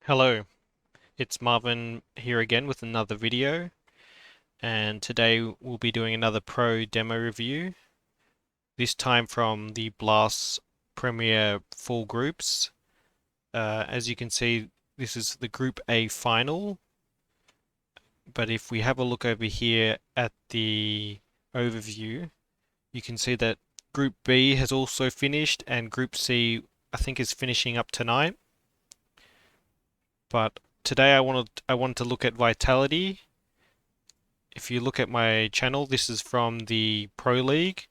Hello, it's Marvin here again with another video, and today we'll be doing another pro demo review, this time from the Blast Premier Full Groups. As you can see, this is the Group A final, but if we have a look over here at the overview, you can see that Group B has also finished, and Group C I think is finishing up tonight. But today I wanted to look at Vitality. If you look at my channel, this is from the Pro League,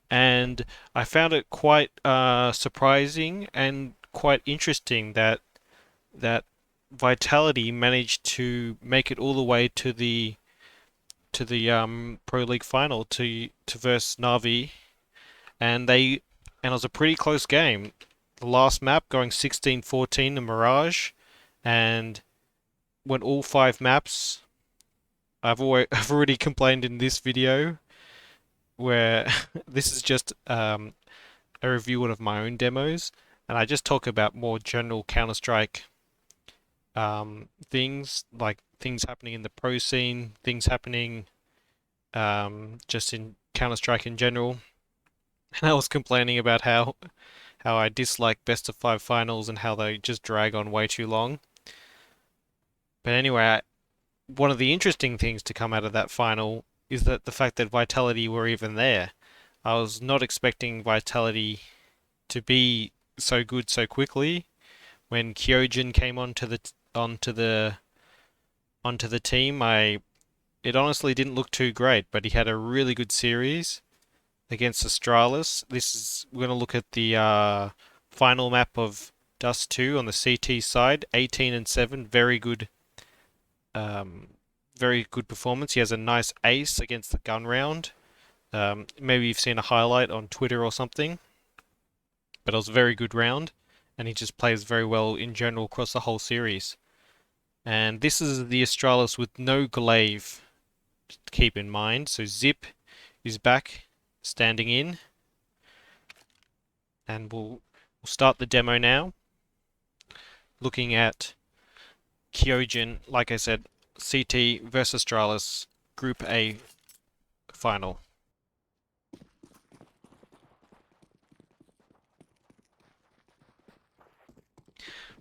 and I found it quite surprising and quite interesting that Vitality managed to make it all the way to the Pro League final to verse Navi, and it was a pretty close game. The last map going 16-14 the Mirage, and when all five maps I've already complained in this video where this is just a review of my own demos, and I just talk about more general Counter-Strike things, like things happening in the pro scene, things happening just in Counter-Strike in general. And I was complaining about how I dislike best of five finals and how they just drag on way too long. But anyway, one of the interesting things to come out of that final is that the fact that Vitality were even there. I was not expecting Vitality to be so good so quickly. When Kyojin came onto the team, it honestly didn't look too great, but he had a really good series against Astralis. We're going to look at the final map of Dust 2 on the CT side, 18 and 7, um, very good performance. He has a nice ace against the gun round. Maybe you've seen a highlight on Twitter or something, but it was a very good round, and he just plays very well in general across the whole series. And this is the Astralis with no glaive, to keep in mind. So Zip is back, standing in, and we'll start the demo now. Looking at Kyojin, like I said, CT versus Astralis, Group A final.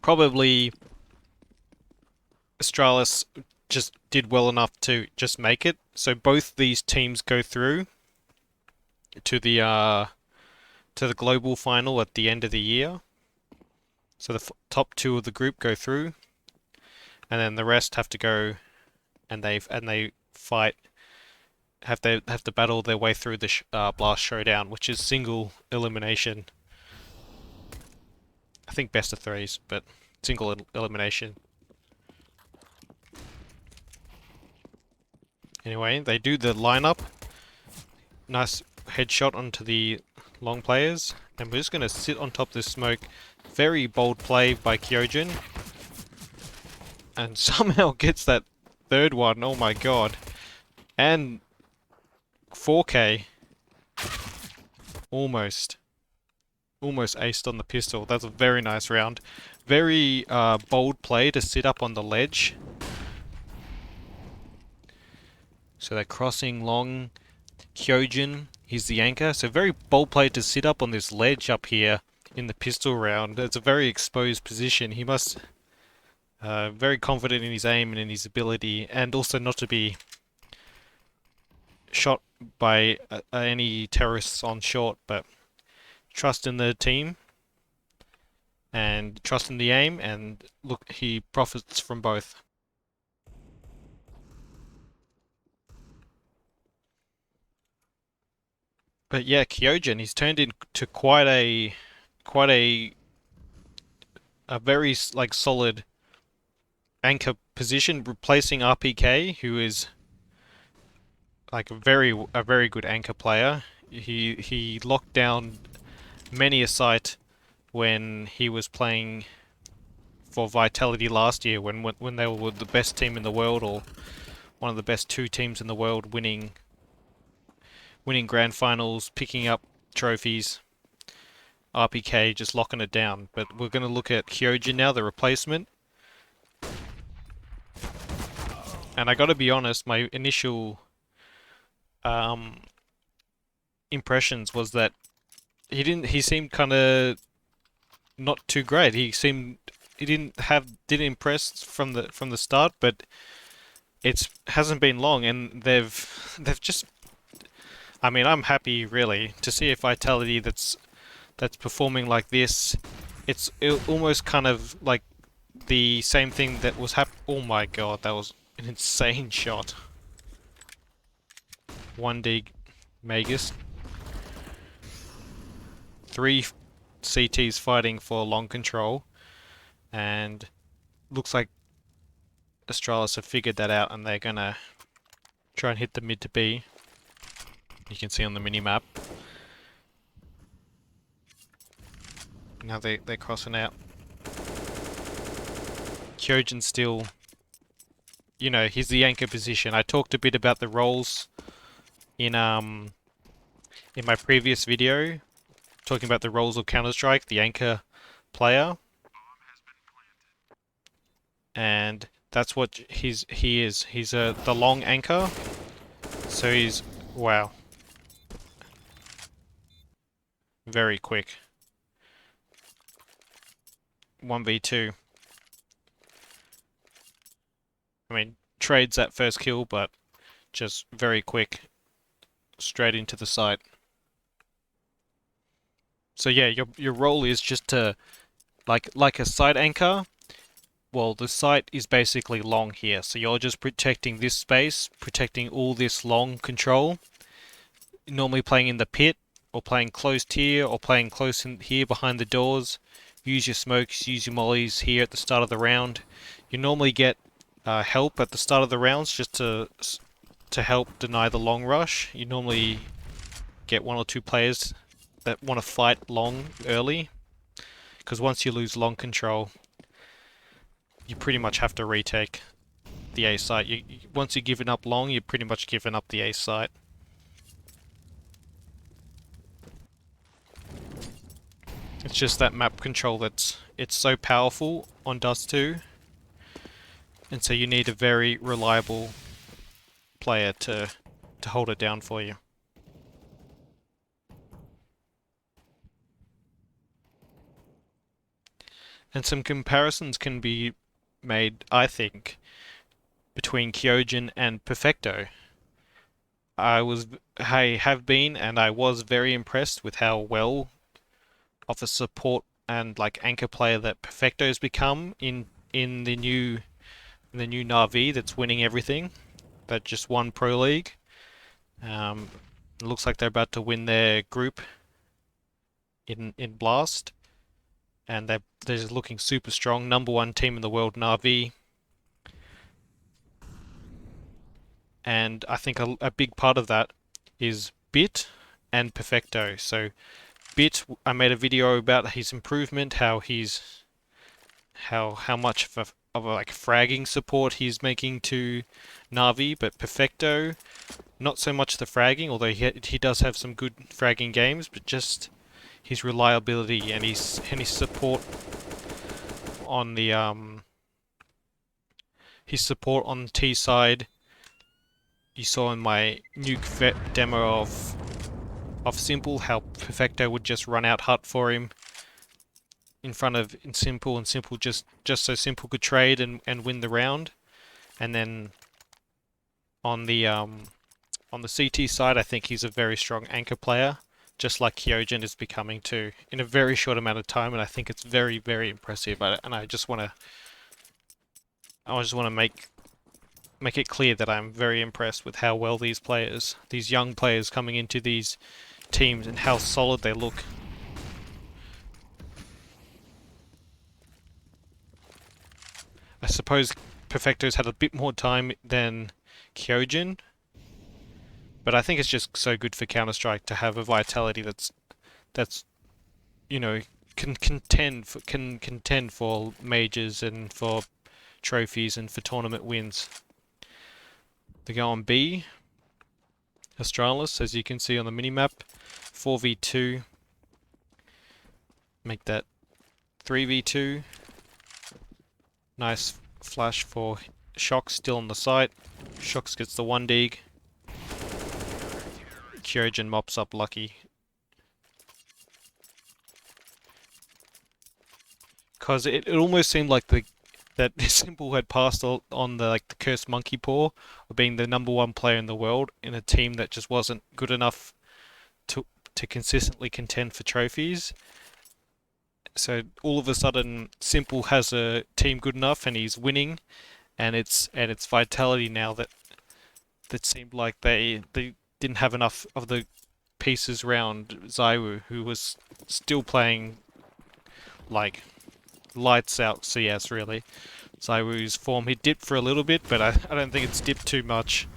Probably Astralis just did well enough to just make it. So both these teams go through to the global final at the end of the year. So the top two of the group go through, and then the rest have to go and they fight, have to battle their way through the Blast Showdown, which is single elimination. I think best of threes, but single elimination. Anyway, they do the lineup. Nice headshot onto the long players, and we're just going to sit on top of this smoke. Very bold play by Kyojin, and somehow gets that third one. Oh my god. And 4K. Almost aced on the pistol. That's a very nice round. Very bold play to sit up on the ledge. So they're crossing long. Kyojin, he's the anchor. So very bold play to sit up on this ledge up here in the pistol round. It's a very exposed position. He must very confident in his aim and in his ability, and also not to be shot by any terrorists on short, but trust in the team and trust in the aim, and look, he profits from both. But yeah, Kyojin, he's turned into quite a very like solid anchor position, replacing RPK, who is like a very good anchor player. He locked down many a site when he was playing for Vitality last year, when they were the best team in the world, or one of the best two teams in the world, winning grand finals, picking up trophies. RPK just locking it down. But we're going to look at Kyojin now, the replacement. And I gotta be honest, my initial um, impressions was that he seemed kind of not too great. He didn't impress from the start, but it's hasn't been long, and they've just. I mean, I'm happy really to see a Vitality that's performing like this. It's almost kind of like the same thing that was Oh my god, that was an insane shot. 1D Magus. 3 CTs fighting for long control, and looks like Astralis have figured that out and they're gonna try and hit the mid to B. You can see on the mini-map. Now they're crossing out. Kyojin still, he's the anchor position. I talked a bit about the roles in my previous video, talking about the roles of Counter-Strike, the anchor player. And that's what he is. He's the long anchor. So he's wow. Very quick. 1v2. I mean, trades that first kill, but just very quick. Straight into the site. So yeah, your role is just to like a site anchor. Well, the site is basically long here, so you're just protecting this space, protecting all this long control. Normally playing in the pit, or playing close here, or playing close in here behind the doors. Use your smokes, use your mollies here at the start of the round. You normally get help at the start of the rounds just to help deny the long rush. You normally get 1 or 2 players that want to fight long early, because once you lose long control, you pretty much have to retake the A site. Once you've given up long, you've pretty much given up the A site. It's just that map control it's so powerful on Dust 2, and so you need a very reliable player to hold it down for you. And some comparisons can be made, I think, between Kyojin and Perfecto. I have been, and I was very impressed with how well of a support and like anchor player that Perfecto's become in the new Na'Vi that's winning everything. That just won Pro League. It looks like they're about to win their group in Blast, and they're just looking super strong. #1 team in the world, Na'Vi. And I think a big part of that is Bit and Perfecto. So Bit, I made a video about his improvement, how much of a like fragging support he's making to Na'Vi, but Perfecto, not so much the fragging, although he does have some good fragging games, but just his reliability and his support on the T side. You saw in my nuke vet demo of Simple how Perfecto would just run out hut for him in front of Simple, and Simple just so Simple could trade and win the round. And then on the CT side, I think he's a very strong anchor player, just like Kyojin is becoming too, in a very short amount of time, and I think it's very, very impressive. And I just want to make it clear that I'm very impressed with how well these young players coming into these teams, and how solid they look. I suppose Perfecto's had a bit more time than Kyojin, but I think it's just so good for Counter-Strike to have a Vitality that's can contend for majors and for trophies and for tournament wins. They go on B. Astralis, as you can see on the minimap, 4v2. Make that 3v2. Nice flash for Shox still on the site. Shox gets the 1 dig. Kyojin mops up Lucky. Because it almost seemed like that Simple had passed on the the cursed monkey paw of being the #1 player in the world in a team that just wasn't good enough to consistently contend for trophies. So all of a sudden, Simple has a team good enough and he's winning, and it's Vitality now that seemed like they didn't have enough of the pieces around Zaiwu, who was still playing like lights out CS really. Zaiwu's form, he dipped for a little bit, but I don't think it's dipped too much,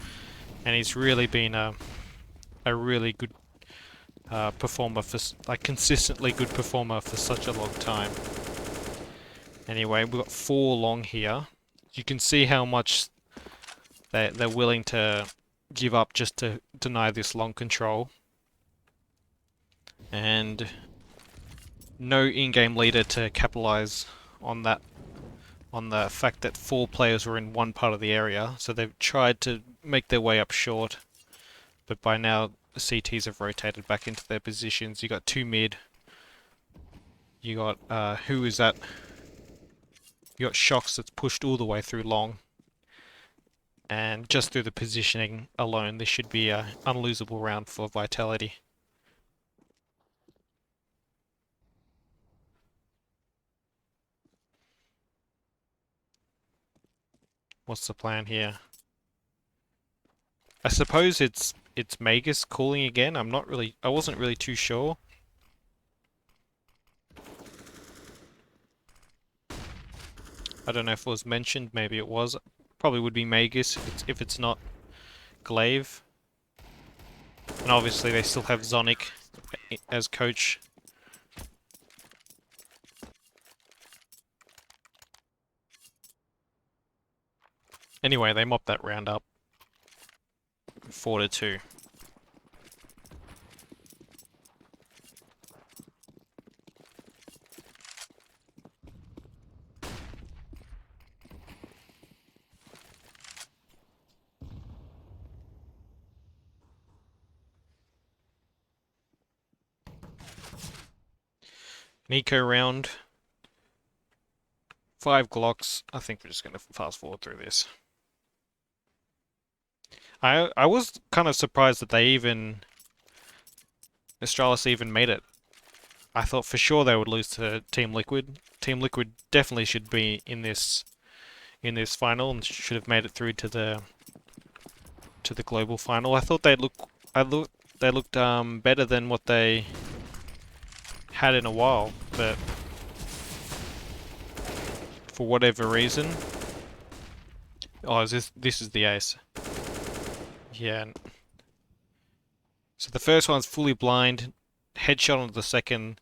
and he's really been a really good performer for consistently good performer for such a long time. Anyway, we've got 4 long here. You can see how much they're willing to give up just to deny this long control. And no in-game leader to capitalize on that, on the fact that 4 players were in one part of the area. So they've tried to make their way up short, but by now the CTs have rotated back into their positions. You got 2 mid. You got who is that? You got Shox that's pushed all the way through long. And just through the positioning alone, this should be an unlosable round for Vitality. What's the plan here? I suppose it's Magus calling again. I wasn't really too sure. I don't know if it was mentioned, maybe it was. Probably would be Magus if it's not Glaive. And obviously they still have Zonic as coach. Anyway, they mopped that round up. 4-2. Nico round. 5 Glocks. I think we're just going to fast forward through this. I was kind of surprised that Astralis even made it. I thought for sure they would lose to Team Liquid. Team Liquid definitely should be in this final and should have made it through to the global final. I thought they looked better than what they had in a while, but for whatever reason. Oh, this is the ace. Yeah. So the first one's fully blind, headshot onto the second.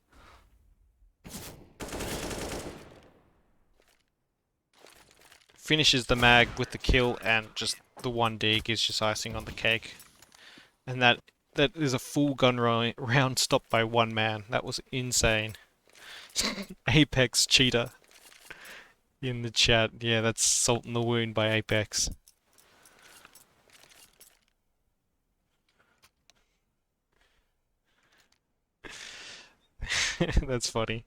Finishes the mag with the kill, and just the 1 dig is just icing on the cake. And that is a full gun round stopped by 1 man. That was insane. Apex cheater in the chat. Yeah, that's salt in the wound by Apex. That's funny.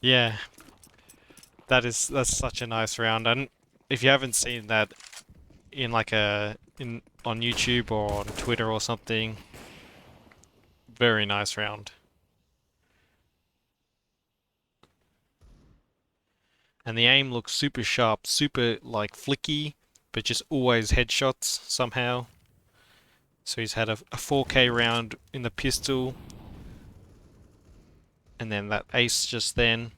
Yeah, that's such a nice round. And if you haven't seen that in on YouTube or on Twitter or something, very nice round. And the aim looks super sharp, super flicky, but just always headshots somehow. So he's had a 4K round in the pistol, and then that ace just then.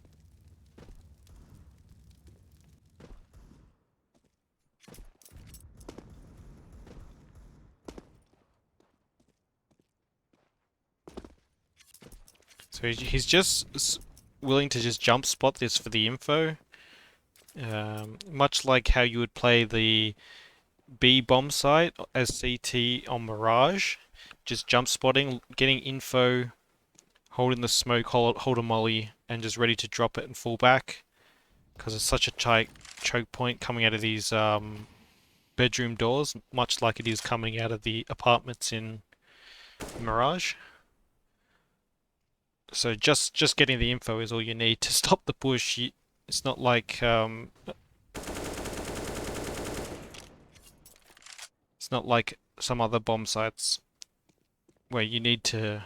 So he's just willing to just jump spot this for the info. Much like how you would play the B bomb site as CT on Mirage. Just jump spotting, getting info, holding the smoke, hold a molly, and just ready to drop it and fall back. because it's such a tight choke point coming out of these bedroom doors, much like it is coming out of the apartments in Mirage. So just getting the info is all you need to stop the push. It's not like some other bomb sites where you need to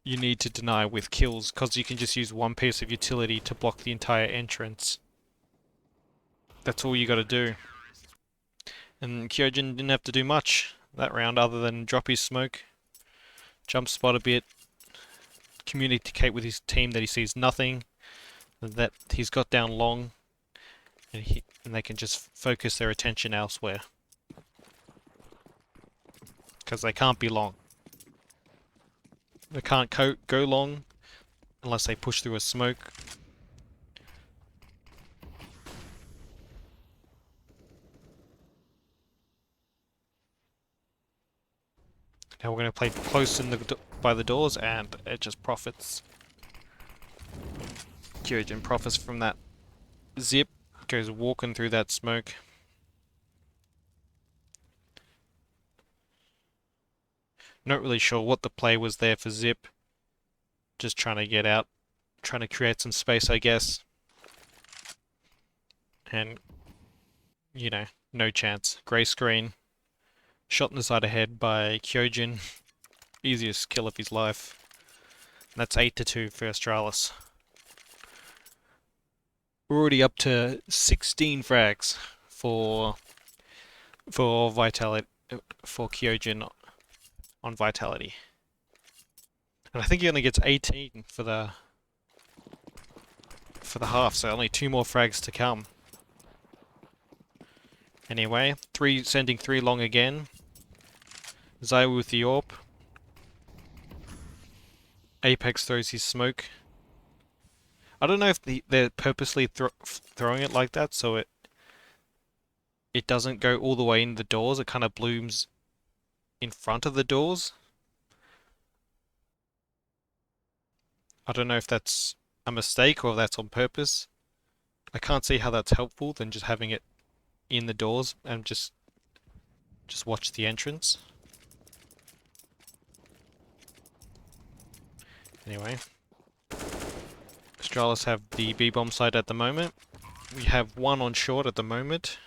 deny with kills, because you can just use one piece of utility to block the entire entrance. That's all you got to do. And Kyojin didn't have to do much that round other than drop his smoke, jump spot a bit, communicate with his team that he sees nothing, that he's got down long, and they can just focus their attention elsewhere. Because they can't be long. They can't go long unless they push through a smoke. Now we're going to play close by the doors, and it just profits. Kyojin profits from that zip, goes walking through that smoke. Not really sure what the play was there for zip. Just trying to get out, trying to create some space, I guess. And, you know, no chance. Grey screen. Shot in the side of head by Kyojin. Easiest kill of his life. And that's 8-2 for Astralis. We're already up to 16 frags for Vitality, for Kyojin on Vitality. And I think he only gets 18 for the half, so only 2 more frags to come. Anyway, sending 3 long again. Zai with the AWP. Apex throws his smoke. I don't know if they're purposely throwing it like that, so it doesn't go all the way in the doors. It kind of blooms in front of the doors. I don't know if that's a mistake or if that's on purpose. I can't see how that's helpful than just having it in the doors and just watch the entrance. Anyway, Astralis have the B-bomb site at the moment. We have one on short at the moment.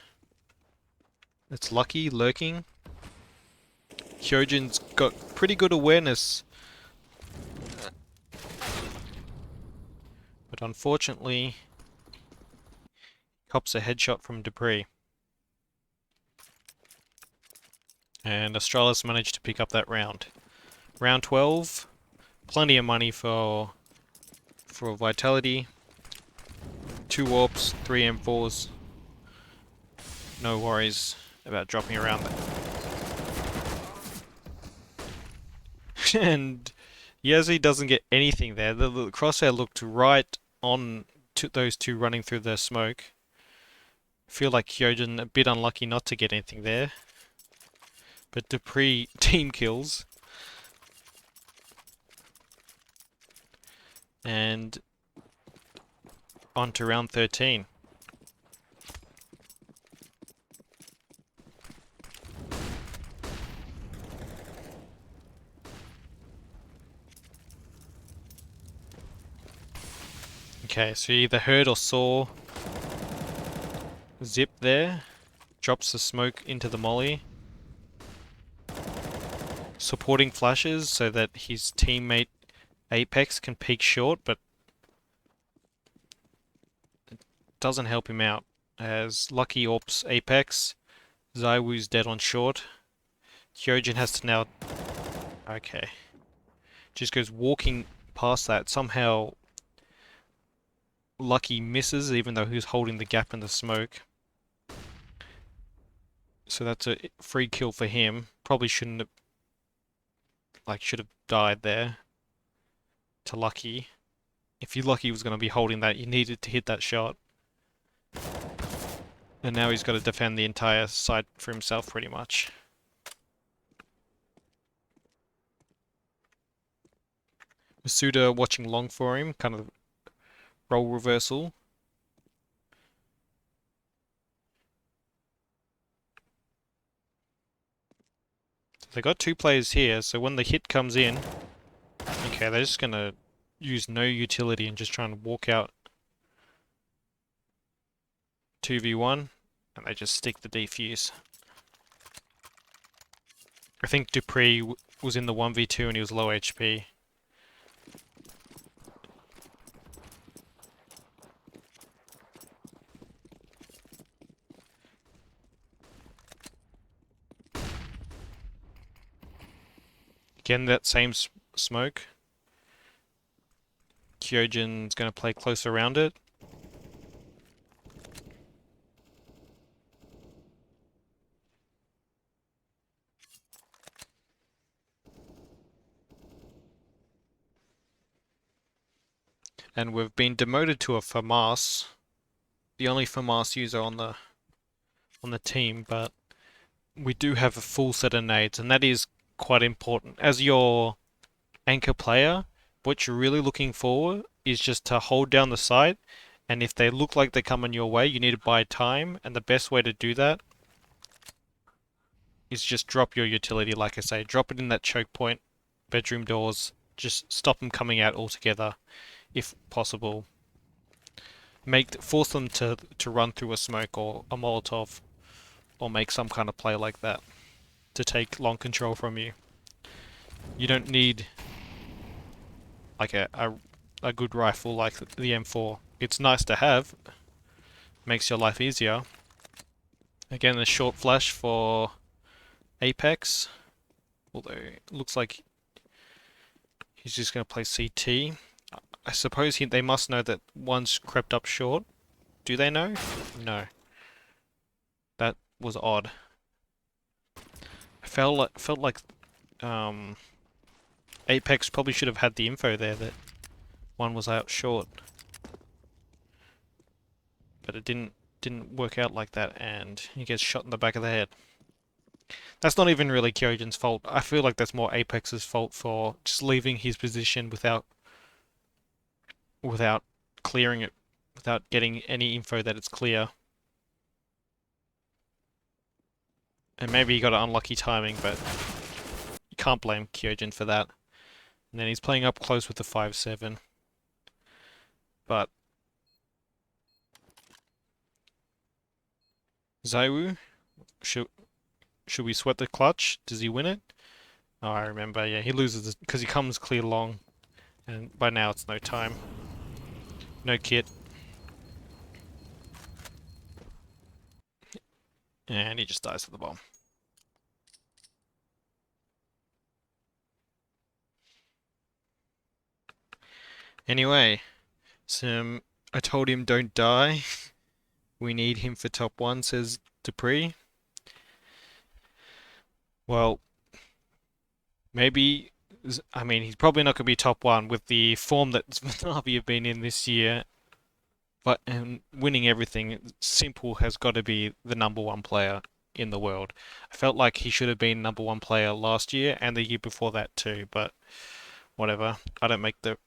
It's Lucky lurking. Kyojin's got pretty good awareness, but unfortunately cops a headshot from Dupree. And Astralis managed to pick up that round. Round 12, plenty of money for Vitality. 2 warps, 3 M4s. No worries about dropping around that. And Yazzie doesn't get anything there. The crosshair looked right on to those 2 running through the smoke. I feel like Kyojin a bit unlucky not to get anything there. But Dupree team kills. And on to round 13. Okay, so you either heard or saw Zip there. Drops the smoke into the molly. Supporting flashes so that his teammate Apex can peek short, but it doesn't help him out. As Lucky AWPs Apex, Zaiwu's dead on short. Kyojin has to now... Okay. Just goes walking past that. Somehow Lucky misses, even though he's holding the gap in the smoke. So that's a free kill for him. Probably shouldn't have... should have died there. To Lucky. If you Lucky was going to be holding that, you needed to hit that shot. And now he's got to defend the entire side for himself, pretty much. Masuda watching long for him, kind of role reversal. they got two players here, so when the hit comes in, okay, they're just gonna use no utility and just try and walk out 2v1, and they just stick the defuse. I think Dupree was in the 1v2 and he was low HP. Again, that same smoke. Kyojin's going to play close around it. And we've been demoted to a FAMAS, the only FAMAS user on the team, but we do have a full set of nades, and that is quite important. As your anchor player, what you're really looking for is just to hold down the site, and if they look like they're coming your way, you need to buy time, and the best way to do that is just drop your utility, like I say. Drop it in that choke point, bedroom doors, just stop them coming out altogether, if possible. Force them to run through a smoke or a Molotov, or make some kind of play like that to take long control from you. You don't need like a good rifle like the M4. It's nice to have, makes your life easier. Again, a short flash for Apex, although it looks like he's just going to play CT. I suppose they must know that one's crept up short. Do they know? No. That was odd. I felt like Apex probably should have had the info there that one was out short. But it didn't work out like that, and he gets shot in the back of the head. That's not even really Kyojin's fault. I feel like that's more Apex's fault for just leaving his position without clearing it, without getting any info that it's clear. And maybe he got an unlucky timing, but you can't blame Kyojin for that. And then he's playing up close with the 5-7. But Zaiwu, should we sweat the clutch? Does he win it? Oh, I remember, yeah, he loses because he comes clear long, and by now it's no time. No kit. And he just dies to the bomb. Anyway, I told him don't die. We need him for top 1, says Dupree. Well, maybe, I mean, he's probably not going to be top 1 with the form that Navi have been in this year. But winning everything, Simple has got to be the #1 player in the world. I felt like he should have been #1 player last year and the year before that too, but whatever. I don't make the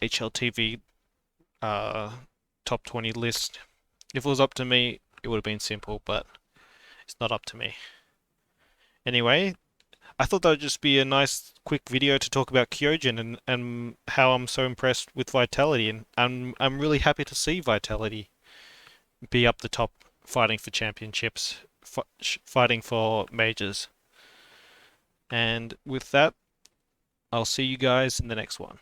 HLTV top 20 list. If it was up to me, it would have been Simple, but it's not up to me. Anyway, I thought that would just be a nice quick video to talk about Kyojin and how I'm so impressed with Vitality, and I'm really happy to see Vitality be up the top, fighting for championships, fighting for majors. And with that, I'll see you guys in the next one.